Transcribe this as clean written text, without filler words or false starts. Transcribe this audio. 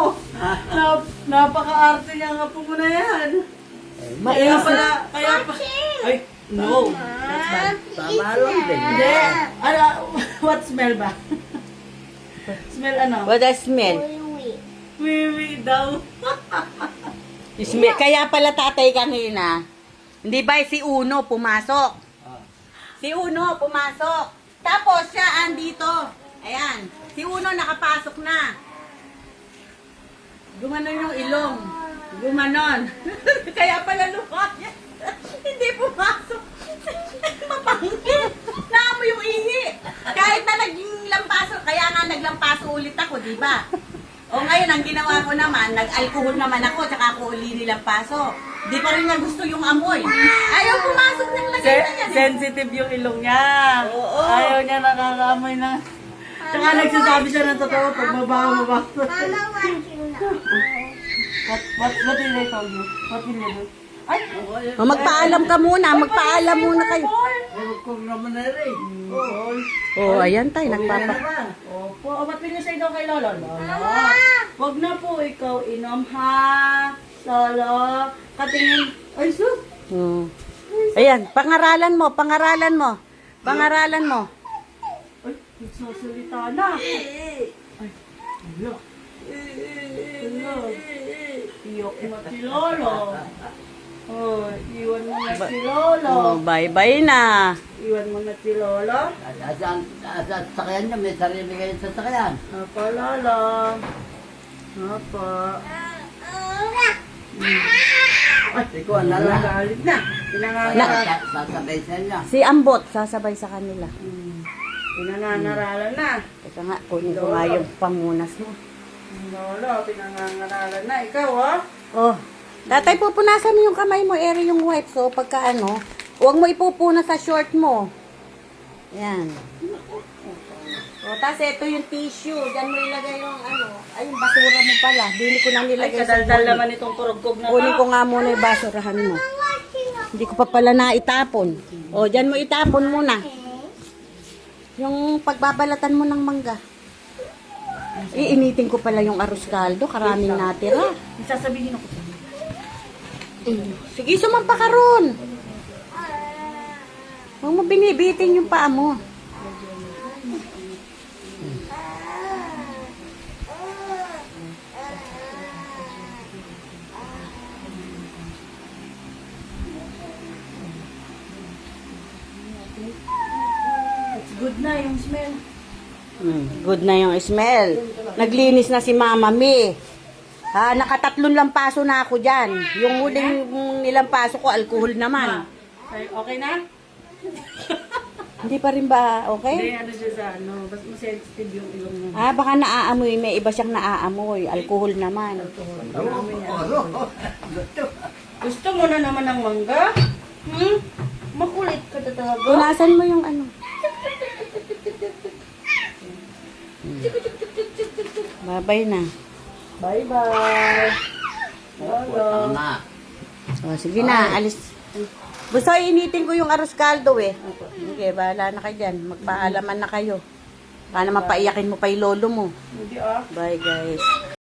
mo. Napaka-arte niya nga po mo na yan. Kaya pala, ay, no. That's bad. Tama lang din. Hindi. Ano, what smell ba? Smell ano? What I smell? Wiwi daw. Kaya pala tatay kanina, hindi ba si Uno pumasok? Si Uno pumasok. Tapos siya andito. Ayan. Si Uno nakapasok na. Gumanon yung ilong. Gumanon. Kaya pala lumayas. Hindi pumasok. Mapangkin. Naamoy yung ihi. Kahit na naging lampaso, kaya nga naglampaso ulit ako, di ba? O ngayon, ang ginawa ko naman, nag-alcohol naman ako, tsaka ako uli nilampaso. Di pa rin niya gusto yung amoy. Ayaw pumasok ng lagay na niya. Sensitive yung ilong niya. Oo. Ayaw niya nakakaamoy na. Tsaka nagsasabi siya ng totoo pag mabaho. Mama watching now. What did I tell you? What did you do? Ay! O, magpaalam ka muna, magpaalam muna kayo. Kung naman na rin. Oo. O, ayan tayo, nagpapa... Opo, ba't pinusay daw kay Lolo? Lolo, wag na po ikaw inom ha. Lolo, katingin. Ay, sus! Hmm. Ayan, pangaralan mo, pangaralan mo. Pangaralan mo. Ay, nagsasalita na. Ay, hala. Hala. Iyok mo si Lolo. Oh, iwan mo na si Lolo. Oh, bye-bye na. Iwan mo na si Lolo. Asan sasakyan niya? May sarili kayo sasakyan. Apa, Lolo. Apa. Ay, ikaw ang lala. Nagalit na. Pinangangaral. Sasabay sa niya. Si Ambot, sasabay sa kanila. Pinanganaralan na. Teka nga, kunin ko nga yung pamunas mo. Lolo, pinangangaralan na. Ikaw, oh. Oh, tatay, pupunasan mo yung kamay mo, ere yung wipes. So, pagka ano, huwag mo ipupunas sa short mo. Yan. O, tapos ito yung tissue. Diyan mo ilagay yung ano. Ay, yung basura mo pala. Dili ko na Ay, nilagay sa kadaldal bowl. naman itong turugkog na Kunin ko to. nga muna yung basurahan mo. Hindi ko pa pala naitapon. O, dyan mo itapon muna. Yung pagbabalatan mo ng mangga. Iinitin ko pala yung arroz caldo. Karaming natira. Sasabihin ako sa'yo. Sige, sumampa ka ron. Huwag mo binibitin yung paa mo. It's good na yung smell. Good na yung smell. Naglinis na si Mama Mi. Ha, nakatatlong lampaso na ako dyan. Yung huling nilampaso ko, alcohol naman. Ay, okay na? Hindi pa rin ba okay? Hindi, ano siya sa ano. Basta sensitive yung ilong niya. Ah, baka naaamoy. May iba siyang naaamoy. Alcohol naman. Gusto mo na naman ng mangga? Hmm? Makulit ka talaga. Punasan mo yung ano. Bye-bye na. Bye-bye. Lolo. Tama. O, sige na, alis. Gusto, initin ko yung arroz caldo eh. Sige, bahala na kayo dyan. Magpaalaman na kayo. Para mapaiyakin mo pa yung lolo mo. Hindi ah. Bye guys.